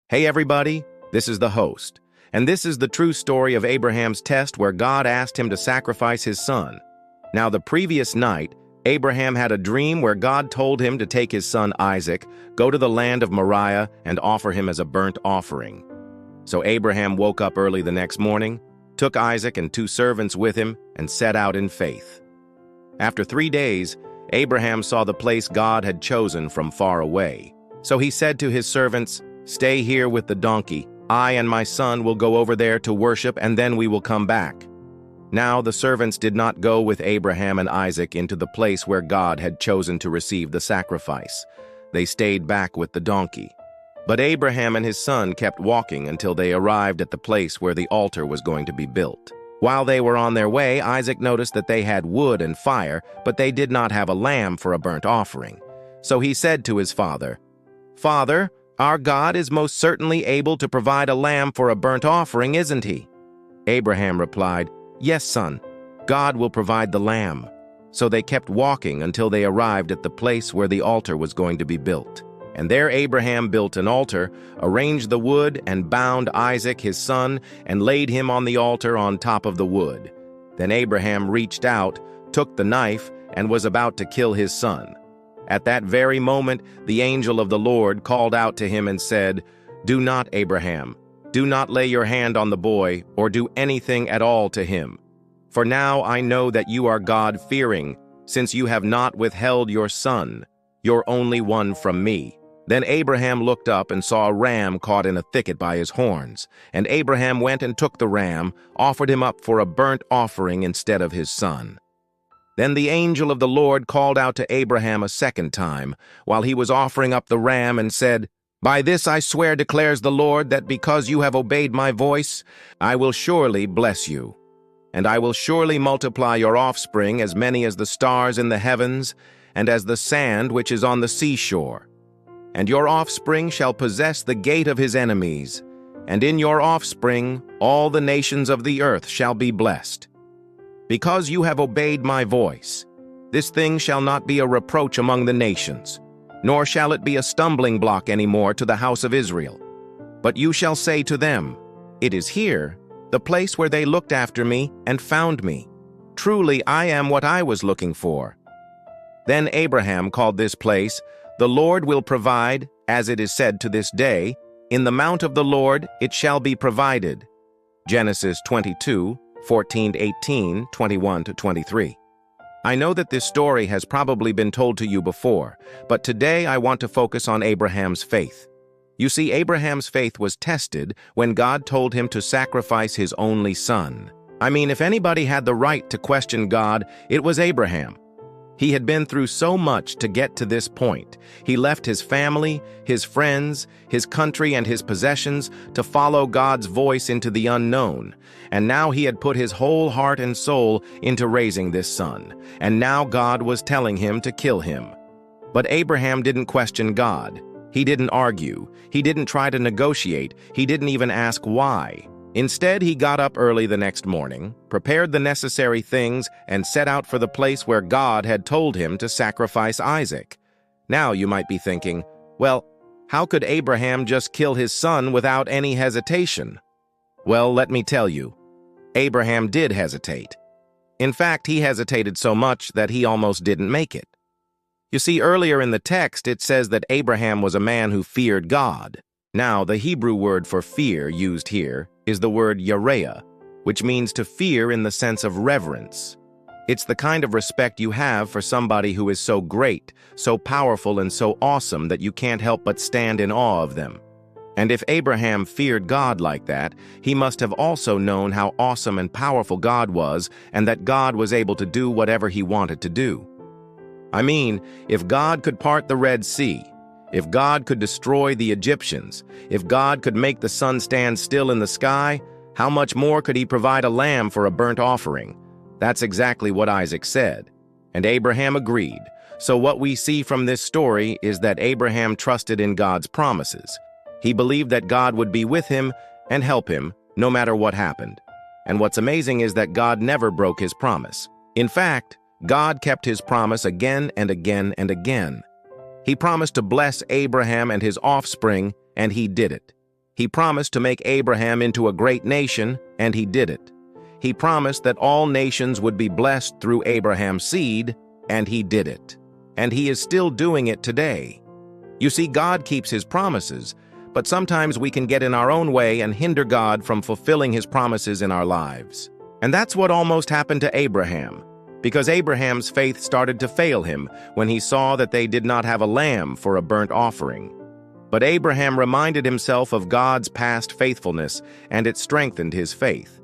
Hey everybody, this is the host, and this is the true story of Abraham's test where God asked him to sacrifice his son. Now the previous night, Abraham had a dream where God told him to take his son Isaac, go to the land of Moriah, and offer him as a burnt offering. So Abraham woke up early the next morning, took Isaac and 2 servants with him, and set out in faith. After 3 days, Abraham saw the place God had chosen from far away. So he said to his servants, "Stay here with the donkey. I and my son will go over there to worship, and then we will come back." Now the servants did not go with Abraham and Isaac into the place where God had chosen to receive the sacrifice. They stayed back with the donkey. But Abraham and his son kept walking until they arrived at the place where the altar was going to be built. While they were on their way, Isaac noticed that they had wood and fire, but they did not have a lamb for a burnt offering. So he said to his father, "Father, our God is most certainly able to provide a lamb for a burnt offering, isn't he?" Abraham replied, "Yes, son, God will provide the lamb." So they kept walking until they arrived at the place where the altar was going to be built. And there Abraham built an altar, arranged the wood, and bound Isaac his son, and laid him on the altar on top of the wood. Then Abraham reached out, took the knife, and was about to kill his son. At that very moment, the angel of the Lord called out to him and said, "Do not, Abraham, do not lay your hand on the boy or do anything at all to him. For now I know that you are God-fearing, since you have not withheld your son, your only one, from me." Then Abraham looked up and saw a ram caught in a thicket by his horns. And Abraham went and took the ram, offered him up for a burnt offering instead of his son. Then the angel of the Lord called out to Abraham a second time, while he was offering up the ram, and said, "By this I swear, declares the Lord, that because you have obeyed my voice, I will surely bless you. And I will surely multiply your offspring as many as the stars in the heavens, and as the sand which is on the seashore. And your offspring shall possess the gate of his enemies, and in your offspring all the nations of the earth shall be blessed. Because you have obeyed my voice, this thing shall not be a reproach among the nations, nor shall it be a stumbling block any more to the house of Israel. But you shall say to them, 'It is here, the place where they looked after me and found me. Truly I am what I was looking for.' Then Abraham called this place, 'The Lord will provide,' as it is said to this day, 'In the mount of the Lord it shall be provided.'" Genesis 22:14-18, 21-23. I know that this story has probably been told to you before, but today I want to focus on Abraham's faith. You see, Abraham's faith was tested when God told him to sacrifice his only son. I mean, if anybody had the right to question God, it was Abraham. He had been through so much to get to this point. He left his family, his friends, his country, and his possessions to follow God's voice into the unknown. And now he had put his whole heart and soul into raising this son. And now God was telling him to kill him. But Abraham didn't question God. He didn't argue. He didn't try to negotiate. He didn't even ask why. Instead, he got up early the next morning, prepared the necessary things, and set out for the place where God had told him to sacrifice Isaac. Now you might be thinking, well, how could Abraham just kill his son without any hesitation? Well, let me tell you, Abraham did hesitate. In fact, he hesitated so much that he almost didn't make it. You see, earlier in the text, it says that Abraham was a man who feared God. Now, the Hebrew word for fear used here is the word yareah, which means to fear in the sense of reverence. It's the kind of respect you have for somebody who is so great, so powerful, and so awesome that you can't help but stand in awe of them. And if Abraham feared God like that, he must have also known how awesome and powerful God was, and that God was able to do whatever he wanted to do. I mean, if God could part the Red Sea, if God could destroy the Egyptians, if God could make the sun stand still in the sky, how much more could he provide a lamb for a burnt offering? That's exactly what Isaac said. And Abraham agreed. So what we see from this story is that Abraham trusted in God's promises. He believed that God would be with him and help him no matter what happened. And what's amazing is that God never broke his promise. In fact, God kept his promise again and again and again. He promised to bless Abraham and his offspring, and he did it. He promised to make Abraham into a great nation, and he did it. He promised that all nations would be blessed through Abraham's seed, and he did it. And he is still doing it today. You see, God keeps his promises, but sometimes we can get in our own way and hinder God from fulfilling his promises in our lives. And that's what almost happened to Abraham, because Abraham's faith started to fail him when he saw that they did not have a lamb for a burnt offering. But Abraham reminded himself of God's past faithfulness, and it strengthened his faith.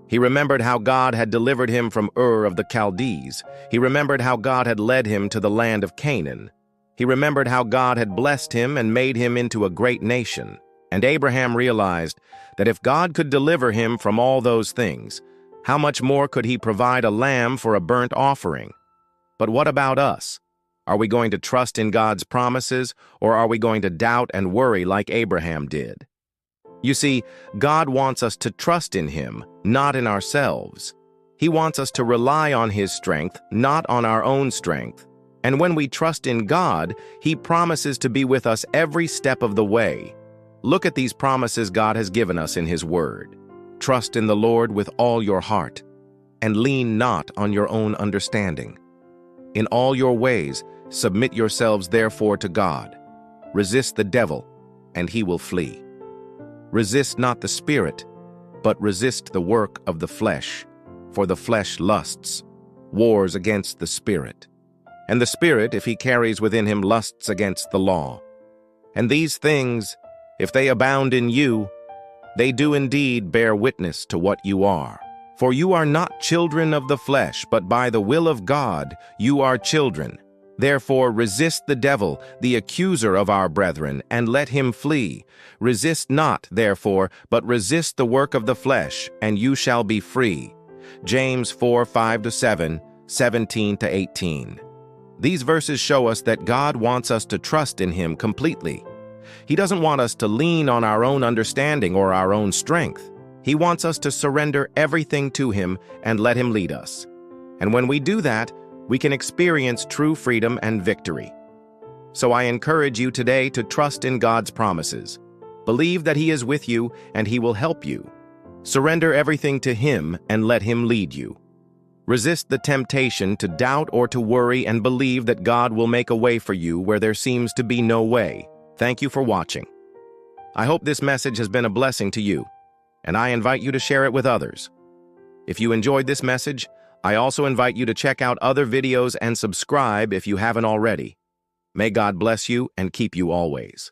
He remembered how God had delivered him from Ur of the Chaldees. He remembered how God had led him to the land of Canaan. He remembered how God had blessed him and made him into a great nation. And Abraham realized that if God could deliver him from all those things, how much more could he provide a lamb for a burnt offering? But what about us? Are we going to trust in God's promises, or are we going to doubt and worry like Abraham did? You see, God wants us to trust in him, not in ourselves. He wants us to rely on his strength, not on our own strength. And when we trust in God, he promises to be with us every step of the way. Look at these promises God has given us in his word. Trust in the Lord with all your heart, and lean not on your own understanding. In all your ways, submit yourselves therefore to God. Resist the devil, and he will flee. Resist not the Spirit, but resist the work of the flesh, for the flesh lusts, wars against the Spirit. And the Spirit, if he carries within him, lusts against the law. And these things, if they abound in you, they do indeed bear witness to what you are. For you are not children of the flesh, but by the will of God you are children. Therefore resist the devil, the accuser of our brethren, and let him flee. Resist not, therefore, but resist the work of the flesh, and you shall be free. James 4:5-7, 17-18. These verses show us that God wants us to trust in him completely. He doesn't want us to lean on our own understanding or our own strength. He wants us to surrender everything to him and let him lead us. And when we do that, we can experience true freedom and victory. So I encourage you today to trust in God's promises. Believe that he is with you and he will help you. Surrender everything to him and let him lead you. Resist the temptation to doubt or to worry and believe that God will make a way for you where there seems to be no way. Thank you for watching. I hope this message has been a blessing to you, and I invite you to share it with others. If you enjoyed this message, I also invite you to check out other videos and subscribe if you haven't already. May God bless you and keep you always.